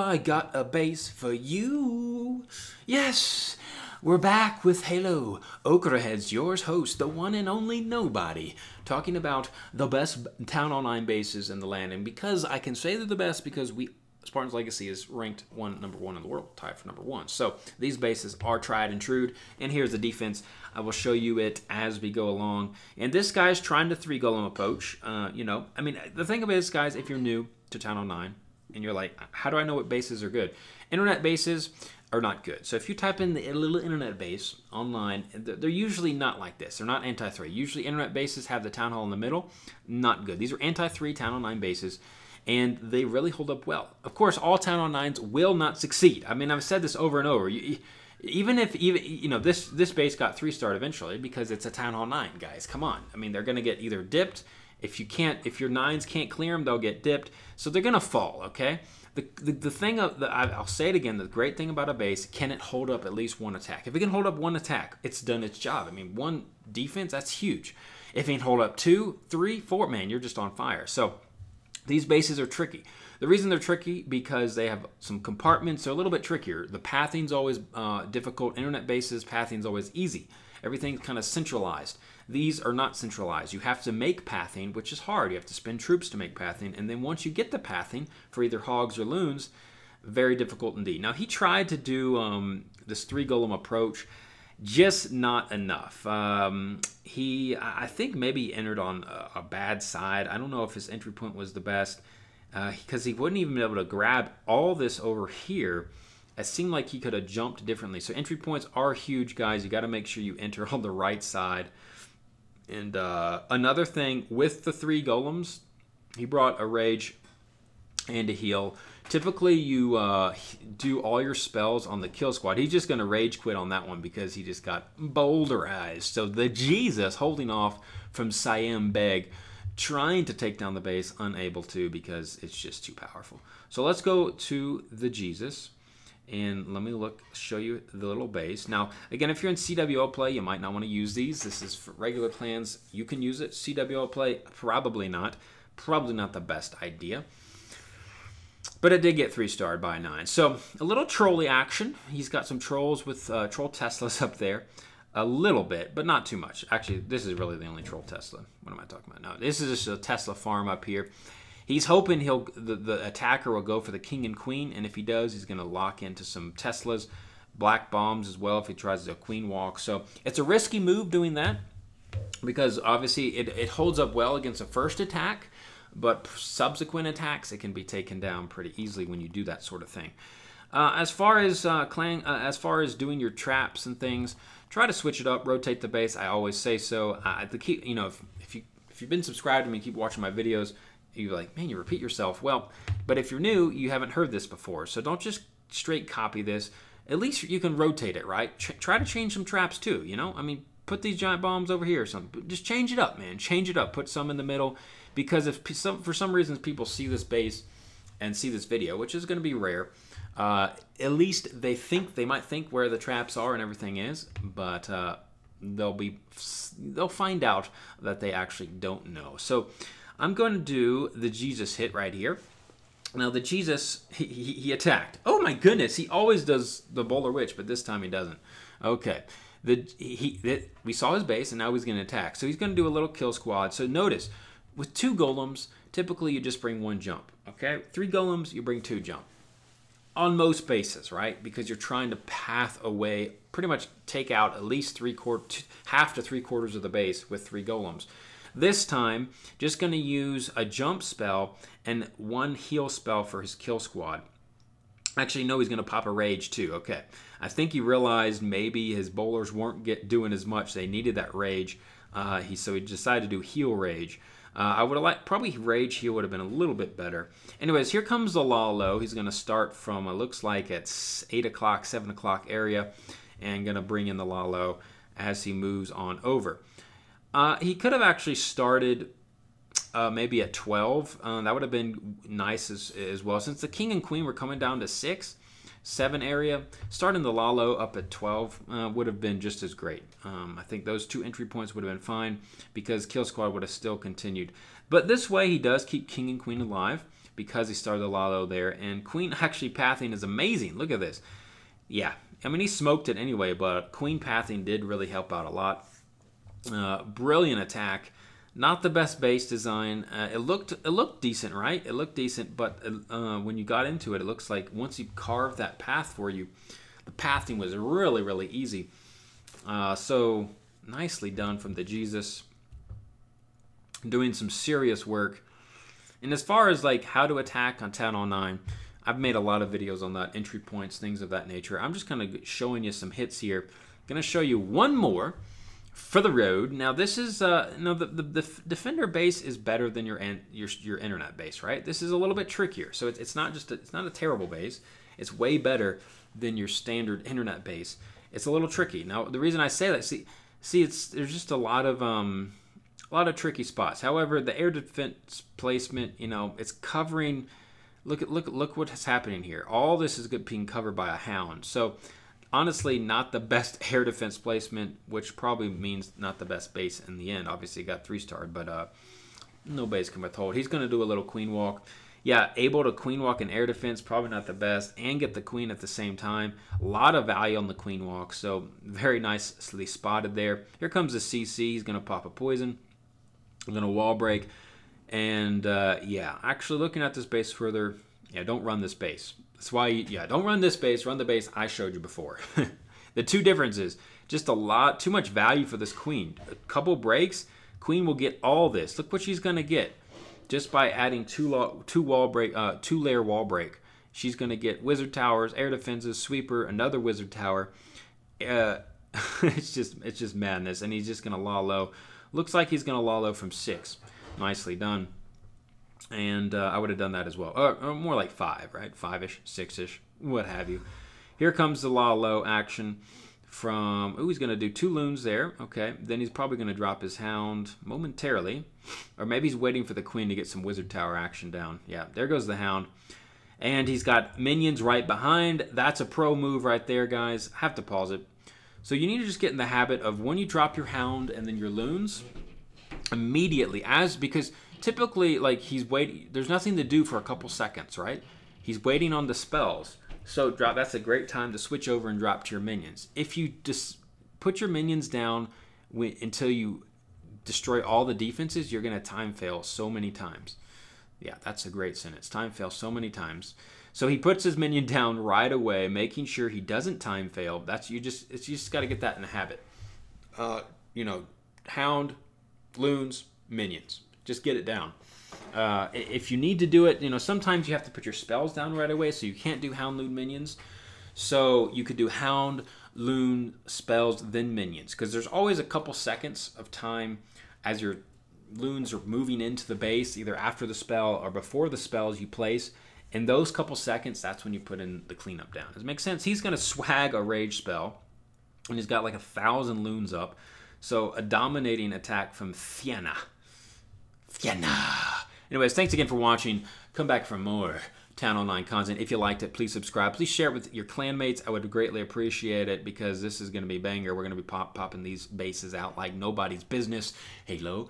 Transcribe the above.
I got a base for you. Yes, we're back with Halo. Okra Heads, yours host, the one and only nobody, talking about the best Town Hall 9 bases in the land. And because I can say they're the best, because Spartans Legacy is ranked number one in the world, tied for number one. So these bases are tried and true. And here's the defense. I will show you it as we go along. And this guy's trying to 3-golem approach. The thing about this, guys, if you're new to Town Hall 9, and you're like, how do I know what bases are good? Internet bases are not good. So if you type in the little internet base online, they're usually not like this. They're not anti-3. Usually internet bases have the Town Hall in the middle. Not good. These are anti-3 Town Hall 9 bases, and they really hold up well. Of course, all Town Hall 9s will not succeed. I mean, I've said this over and over. Even if this base got 3-starred eventually because it's a Town Hall 9, guys. Come on. I mean, they're going to get either dipped. If your 9s can't clear them, they'll get dipped. So they're going to fall, okay? The thing, I'll say it again, the great thing about a base, can it hold up at least one attack? If it can hold up one attack, it's done its job. I mean, one defense, that's huge. If it can hold up 2, 3, 4, man, you're just on fire. So these bases are tricky. The reason they're tricky, because they have some compartments. They're a little bit trickier. The pathing's always difficult. Internet bases, pathing's always easy. Everything's kind of centralized. These are not centralized. You have to make pathing, which is hard. You have to spend troops to make pathing. And then once you get the pathing for either hogs or loons, very difficult indeed. Now, he tried to do this 3-golem approach, just not enough. I think maybe he entered on a bad side. I don't know if his entry point was the best, because he wouldn't even be able to grab all this over here. It seemed like he could have jumped differently. So entry points are huge, guys. You got to make sure you enter on the right side. And another thing, with the 3 golems, he brought a rage and a heal. Typically, you do all your spells on the kill squad. He's just going to rage quit on that one because he just got boulderized. So the Jesus holding off from Siam Beg, trying to take down the base, unable to because it's just too powerful. So let's go to the Jesus. And let me show you the little base. Now, again, if you're in CWO play, you might not want to use these. This is for regular plans. You can use it. CWO play, probably not. Probably not the best idea. But it did get 3-starred by 9. So, a little trolly action. He's got some trolls with troll Teslas up there. A little bit, but not too much. Actually, this is really the only troll Tesla. What am I talking about? No, this is just a Tesla farm up here. He's hoping the attacker will go for the king and queen, and if he does, he's going to lock into some Teslas, black bombs as well if he tries a queen walk. So it's a risky move doing that because obviously it holds up well against a first attack, but subsequent attacks, it can be taken down pretty easily when you do that sort of thing. As far as doing your traps and things, try to switch it up, rotate the base. I always say so. The key, if you've been subscribed to me, keep watching my videos. You're like, man, you repeat yourself. Well, but if you're new, you haven't heard this before. So don't just straight copy this. At least you can rotate it, right? Try to change some traps too, I mean, put these giant bombs over here or something. Just change it up, man. Change it up. Put some in the middle. Because if for some reason people see this base and see this video, which is going to be rare, at least they might think where the traps are and everything is, but they'll find out that they actually don't know. So I'm going to do the Jesus hit right here. Now the Jesus, he attacked. Oh my goodness, he always does the Bowler Witch, but this time he doesn't. Okay, we saw his base, and now he's going to attack. So he's going to do a little kill squad. So notice, with 2 golems, typically you just bring 1 jump. Okay, 3 golems, you bring 2 jump. On most bases, right? Because you're trying to path away, pretty much take out at least half to 3/4 of the base with 3 golems. This time, just going to use a jump spell and 1 heal spell for his kill squad. Actually, no, he's going to pop a rage too. Okay. I think he realized maybe his bowlers weren't doing as much. They needed that rage. So he decided to do heal rage. I would have liked, probably rage heal would have been a little bit better. Anyways, here comes the Lalo. He's going to start from, it looks like it's 8 o'clock, 7 o'clock area, and going to bring in the Lalo as he moves on over. He could have actually started maybe at 12. That would have been nice as well. Since the king and queen were coming down to 6, 7 area, starting the Lalo up at 12 would have been just as great. I think those 2 entry points would have been fine because kill squad would have still continued. But this way he does keep king and queen alive. because he started the Lalo there. And queen actually pathing is amazing. Look at this. Yeah, I mean, he smoked it anyway, but queen pathing did really help out a lot. Brilliant attack. Not the best base design. It looked decent, right? It looked decent, but when you got into it, it looks like once you carved that path for you, the pathing was really, really easy. So nicely done from the Jesus. Doing some serious work. And as far as like how to attack on town hall 9, I've made a lot of videos on that, entry points, things of that nature. I'm just kind of showing you some hits here. Going to show you one more for the road. Now this is the defender base is better than your internet base, right? This is a little bit trickier. So it's not a terrible base. It's way better than your standard internet base. It's a little tricky. Now the reason I say that, see there's just a lot of tricky spots. However, the air defense placement, it's covering. Look what's happening here. All this is being covered by a hound. So honestly, not the best air defense placement, which probably means not the best base in the end. Obviously, he got 3-starred, but no base can withhold. He's going to do a little queen walk. Yeah, able to queen walk in air defense, probably not the best, and get the queen at the same time. A lot of value on the queen walk, so very nicely spotted there. Here comes the CC. He's going to pop a poison. I'm going to wall break. And, yeah, actually looking at this base further, yeah, don't run this base. That's why, don't run this base. Run the base I showed you before. The two differences, just too much value for this queen. A couple breaks, queen will get all this. Look what she's going to get. Just by adding two-layer wall break, she's going to get wizard towers, air defenses, sweeper, another wizard tower. It's just madness, and he's just going to law low. Looks like he's going to law low from 6. Nicely done. And I would have done that as well. Or more like 5, right? 5-ish, 6-ish, what have you. Here comes the law low action from, he's going to do 2 loons there. Okay, then he's probably going to drop his hound momentarily. Or maybe he's waiting for the queen to get some wizard tower action down. Yeah, there goes the hound. And he's got minions right behind. That's a pro move right there, guys. I have to pause it. So you need to just get in the habit of when you drop your hound and then your loons, immediately, because typically, like, he's waiting, there's nothing to do for a couple seconds, right? He's waiting on the spells. So that's a great time to switch over and drop to your minions. If you just put your minions down until you destroy all the defenses, you're going to time fail so many times. Yeah, that's a great sentence. Time fail so many times. So he puts his minion down right away, making sure he doesn't time fail. You just got to get that in the habit. Hound, loons, minions. Just get it down. If you need to do it, sometimes you have to put your spells down right away, so you can't do hound, loon, minions. So you could do hound, loon, spells, then minions, because there's always a couple seconds of time as your loons are moving into the base, either after the spell or before the spells you place. In those couple seconds, that's when you put in the cleanup down. Does it make sense? He's going to swag a rage spell, and he's got like 1,000 loons up. So a dominating attack from Fianna. Anyways, thanks again for watching. Come back for more Town Hall 9 content. If you liked it, please subscribe. Please share it with your clanmates. I would greatly appreciate it, because this is going to be banger. We're going to be popping these bases out like nobody's business. Halo.